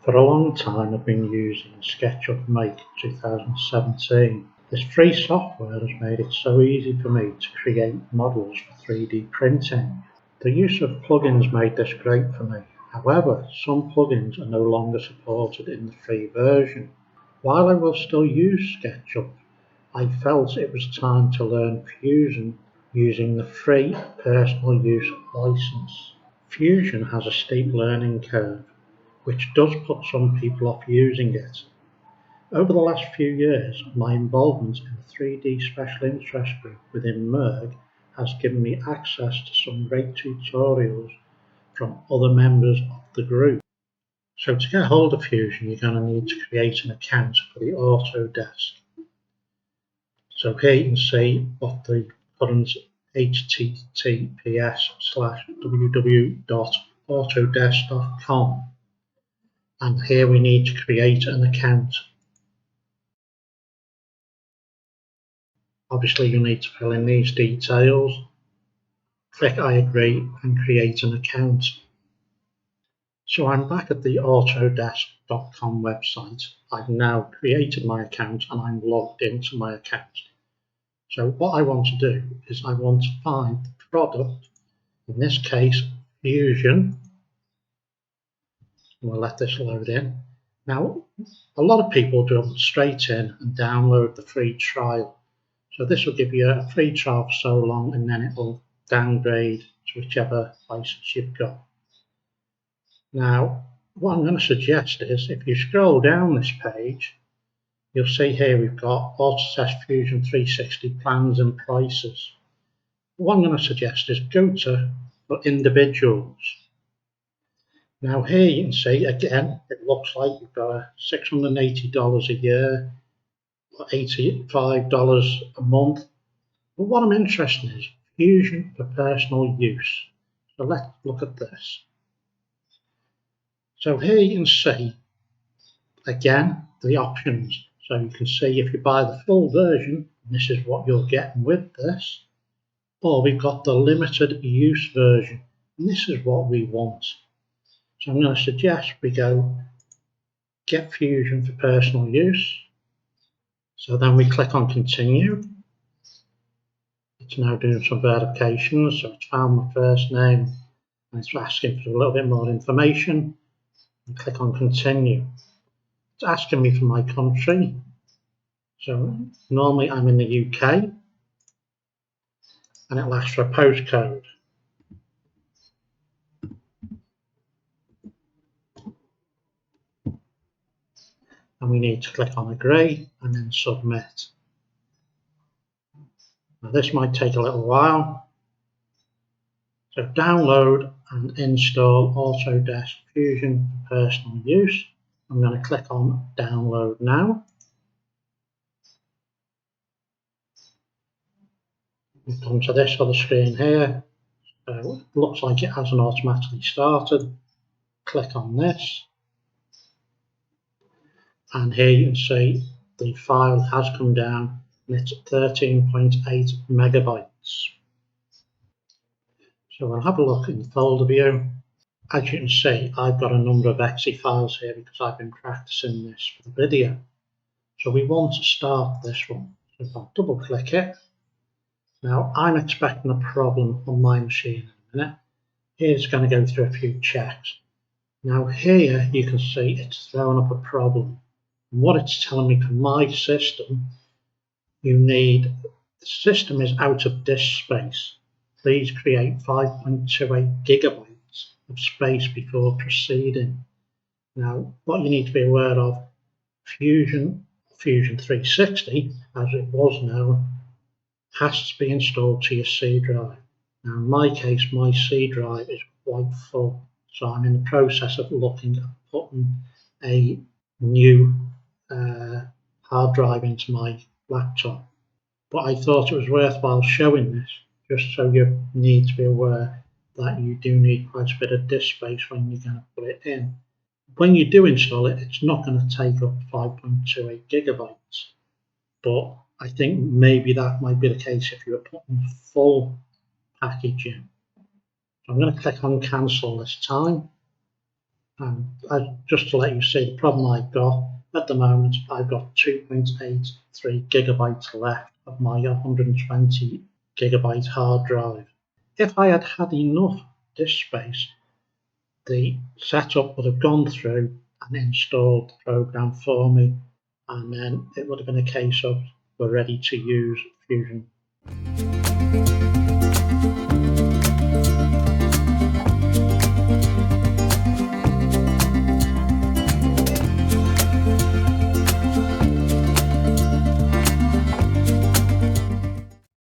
For a long time I've been using SketchUp Make 2017. This free software has made it so easy for me to create models for 3D printing. The use of plugins made this great for me. However, some plugins are no longer supported in the free version. While I will still use SketchUp, I felt it was time to learn Fusion using the free personal use license. Fusion has a steep learning curve, which does put some people off using it. Over the last few years, my involvement in the 3D Special Interest Group within MERG has given me access to some great tutorials from other members of the group. So to get hold of Fusion, you're going to need to create an account for the Autodesk. So here you can see what the current https://www.autodesk.com, and here we need to create an account. Obviously you'll need to fill in these details, click I agree and create an account. So I'm back at the Autodesk.com website. I've now created my account and I'm logged into my account. So what I want to do is I want to find the product, in this case Fusion. We'll let this load in. Now a lot of people jump straight in and download the free trial. So this will give you a free trial for so long and then it will downgrade to whichever license you've got. Now what I'm going to suggest is if you scroll down this page, you'll see here we've got Autodesk Fusion 360 plans and prices. What I'm going to suggest is go to for individuals. Now here you can see again it looks like you've got $680 a year, $85 a month. But what I'm interested in is Fusion for personal use. So let's look at this. So here you can see again the options. So you can see if you buy the full version, this is what you're getting with this, or we've got the limited use version, and this is what we want. So I'm going to suggest we go get Fusion for personal use. So then we click on continue. It's now doing some verifications, so it's found my first name and it's asking for a little bit more information. And click on continue. It's asking me for my country. So normally I'm in the UK and it'll ask for a postcode. And we need to click on agree and then submit. Now this might take a little while. So download and install Autodesk Fusion for personal use. I'm going to click on download now. We've come to this other screen here. So it looks like it hasn't automatically started. Click on this. And here you can see the file has come down and it's 13.8 megabytes. So I'll have a look in the folder view. As you can see, I've got a number of exe files here because I've been practicing this for the video. So we want to start this one. So if I double click it, now I'm expecting a problem on my machine in a minute. It's going to go through a few checks. Now here you can see it's throwing up a problem. And what it's telling me for my system, the system is out of disk space. Please create 5.28 gigabytes of space before proceeding. Now, what you need to be aware of, Fusion 360, as it was known, has to be installed to your C drive. Now, in my case, my C drive is quite full, so I'm in the process of looking at putting a new hard drive into my laptop. But I thought it was worthwhile showing this, just so you need to be aware that you do need quite a bit of disk space when you're going to put it in. When you do install it, it's not going to take up 5.28 gigabytes, but I think maybe that might be the case if you were putting full package in. So I'm going to click on cancel this time. Just to let you see the problem I've got at the moment, I've got 2.83 gigabytes left of my 120 gigabyte hard drive. If I had had enough disk space, the setup would have gone through and installed the program for me, and then it would have been a case of we're ready to use Fusion.